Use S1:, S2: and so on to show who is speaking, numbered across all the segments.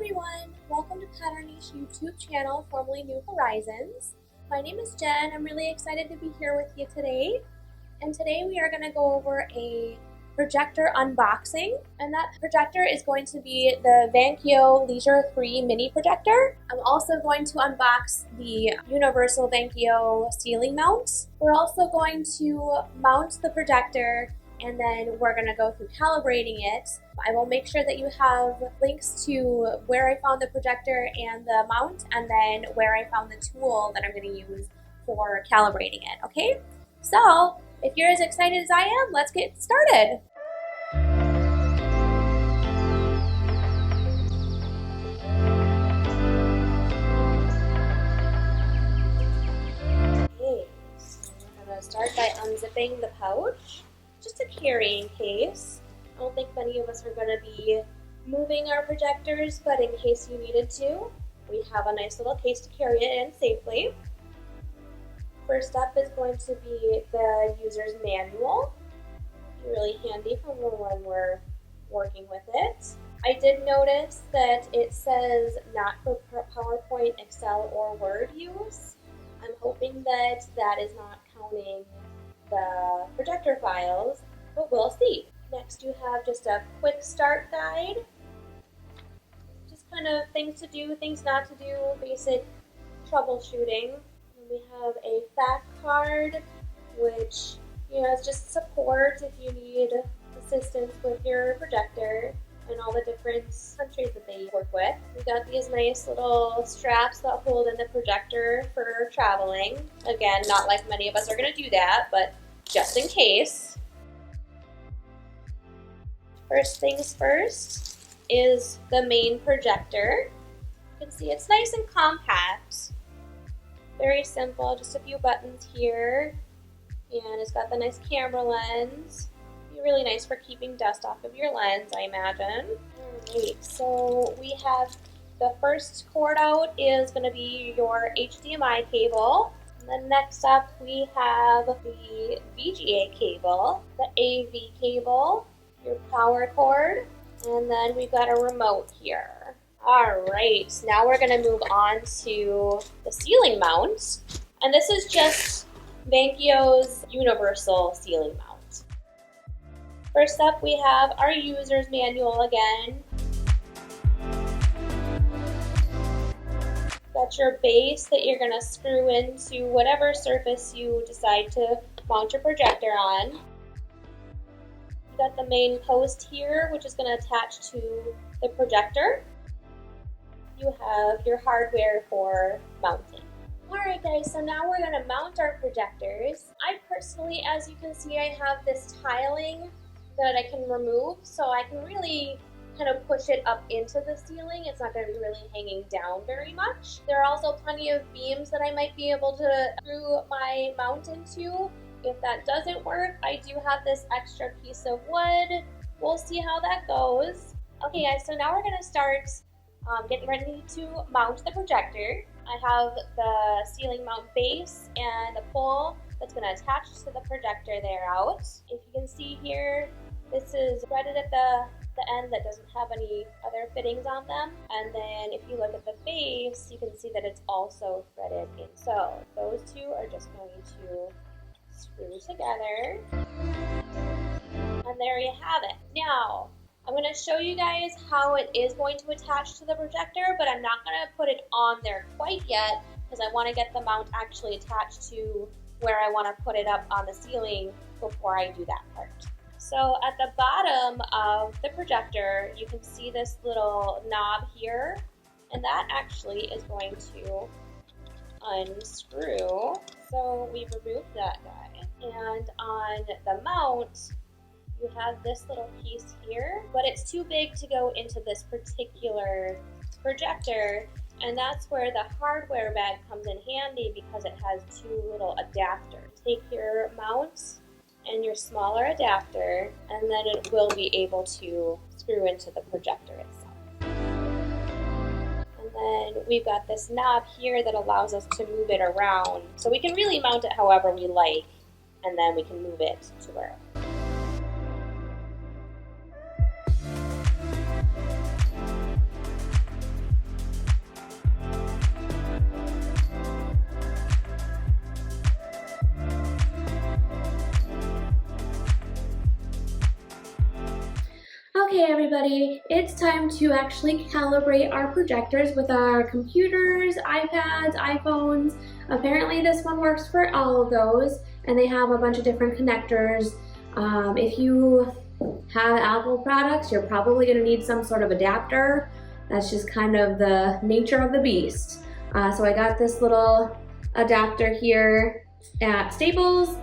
S1: everyone! Welcome to Pattern Niche YouTube channel, formerly New Horizons. My name is Jen. I'm really excited to be here with you today. And today we are going to go over a projector unboxing. And that projector is going to be the Vankyo Leisure 3 mini projector. I'm also going to unbox the universal Vankyo ceiling mount. We're also going to mount the projector, and then we're going to go through calibrating it. I will make sure that you have links to where I found the projector and the mount, and then where I found the tool that I'm going to use for calibrating it, okay? So, if you're as excited as I am, let's get started. Okay, so I'm going to start by unzipping the pouch. Just a carrying case. I don't think many of us are going to be moving our projectors, but in case you needed to, we have a nice little case to carry it in safely. First up is going to be the user's manual. Really handy for when we're working with it. I did notice that it says not for PowerPoint, Excel, or Word use. I'm hoping that that is not counting the projector files, but we'll see. Next you have just a quick start guide. Just kind of things to do, things not to do, basic troubleshooting. And we have a fact card, which is just support if you need assistance with your projector and all the different countries that they work with. We got these nice little straps that hold in the projector for traveling. Again, not like many of us are going to do that, but just in case. First things first is the main projector. You can see it's nice and compact. Very simple, just a few buttons here. And it's got the nice camera lens. Be really nice for keeping dust off of your lens, I imagine. Alright, so we have the first cord out is going to be your HDMI cable. And then next up we have the VGA cable, the AV cable, your power cord, and then we've got a remote here. Alright, now we're going to move on to the ceiling mount. And this is just Vankyo's universal ceiling mount. First up we have our user's manual again. Got your base that you're going to screw into whatever surface you decide to mount your projector on. You've got the main post here, which is going to attach to the projector. You have your hardware for mounting. Alright guys, so now we're going to mount our projectors. I personally, as you can see, I have this tiling that I can remove, so I can really kind of push it up into the ceiling. It's not going to be really hanging down very much. There are also plenty of beams that I might be able to screw my mount into. If that doesn't work, I do have this extra piece of wood. We'll see how that goes. Okay guys, so now we're going to start getting ready to mount the projector. I have the ceiling mount base and the pole that's going to attach to the projector there out. If you can see here, this is threaded at the end that doesn't have any other fittings on them. And then if you look at the base, you can see that it's also threaded in. So those two are just going to screw together. And there you have it. Now, I'm going to show you guys how it is going to attach to the projector, but I'm not going to put it on there quite yet because I want to get the mount actually attached to where I want to put it up on the ceiling before I do that part. So at the bottom of the projector, you can see this little knob here, and that actually is going to unscrew. So we've removed that guy. And on the mount, you have this little piece here, but it's too big to go into this particular projector, and that's where the hardware bag comes in handy because it has two little adapters. Take your mount and your smaller adapter, and then it will be able to screw into the projector itself. And then we've got this knob here that allows us to move it around, so we can really mount it however we like, and then we can move it to wherever. everybody, it's time to actually calibrate our projectors with our computers, iPads, iPhones. Apparently this one works for all of those, and they have a bunch of different connectors. If you have Apple products, you're probably going to need some sort of adapter. That's just kind of the nature of the beast. So I got this little adapter here at Staples,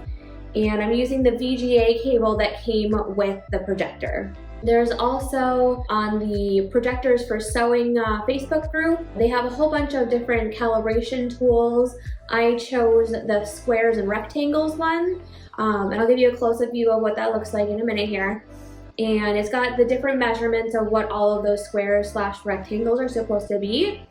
S1: and I'm using the VGA cable that came with the projector. There's also on the Projectors for Sewing Facebook group, they have a whole bunch of different calibration tools. I chose the squares and rectangles one, and I'll give you a close-up view of what that looks like in a minute here. And it's got the different measurements of what all of those squares / rectangles are supposed to be.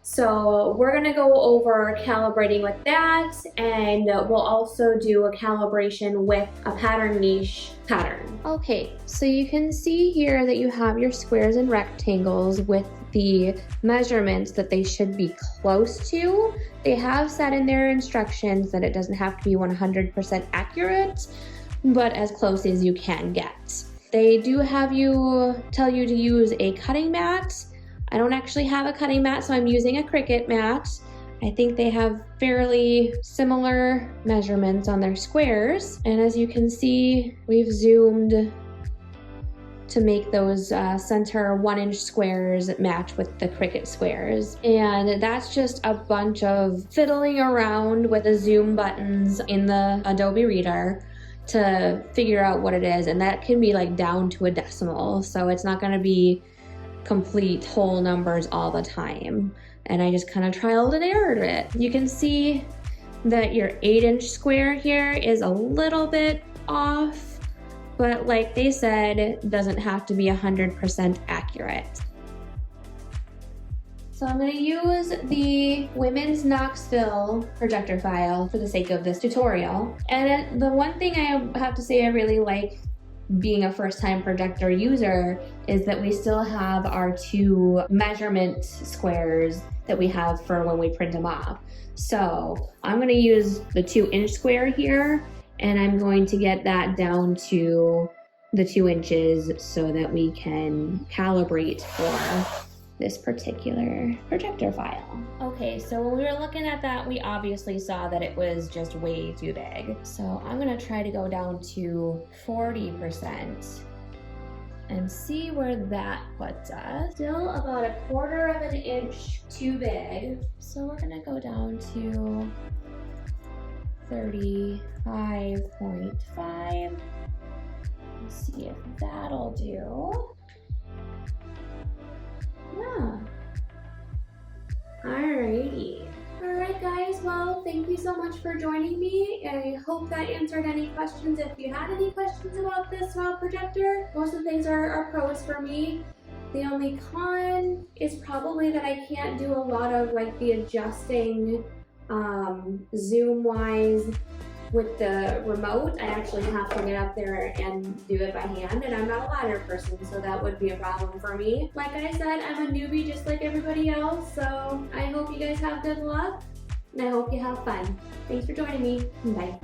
S1: So we're gonna go over calibrating with that, and we'll also do a calibration with a pattern niche pattern. Okay, so you can see here that you have your squares and rectangles with the measurements that they should be close to. They have said in their instructions that it doesn't have to be 100% accurate, but as close as you can get. They do have you tell you to use a cutting mat. I don't actually have a cutting mat, so I'm using a Cricut mat. I think they have fairly similar measurements on their squares. And as you can see, we've zoomed to make those center 1-inch squares match with the Cricut squares. And that's just a bunch of fiddling around with the zoom buttons in the Adobe Reader to figure out what it is. And that can be like down to a decimal. So it's not gonna be complete whole numbers all the time, and I just kind of trialed and errored it. You can see that your 8-inch square here is a little bit off, but like they said, it doesn't have to be 100% accurate. So I'm going to use the Women's Knoxville projector file for the sake of this tutorial. And the one thing I have to say I really like being a first-time projector user is that we still have our 2 measurement squares that we have for when we print them off. So I'm going to use the 2-inch square here, and I'm going to get that down to the 2 inches so that we can calibrate for this particular projector file. Okay, so when we were looking at that, we obviously saw that it was just way too big. So I'm gonna try to go down to 40% and see where that puts us. Still about 1/4 inch too big. So we're gonna go down to 35.5. Let's see if that'll do. Yeah. Alrighty. Alright guys, well thank you so much for joining me. I hope that answered any questions. If you had any questions about this projector, most of the things are pros for me. The only con is probably that I can't do a lot of like the adjusting zoom wise with the remote. I actually have to get up there and do it by hand, and I'm not a ladder person, so that would be a problem for me. Like I said, I'm a newbie just like everybody else, so I hope you guys have good luck, and I hope you have fun. Thanks for joining me. Bye.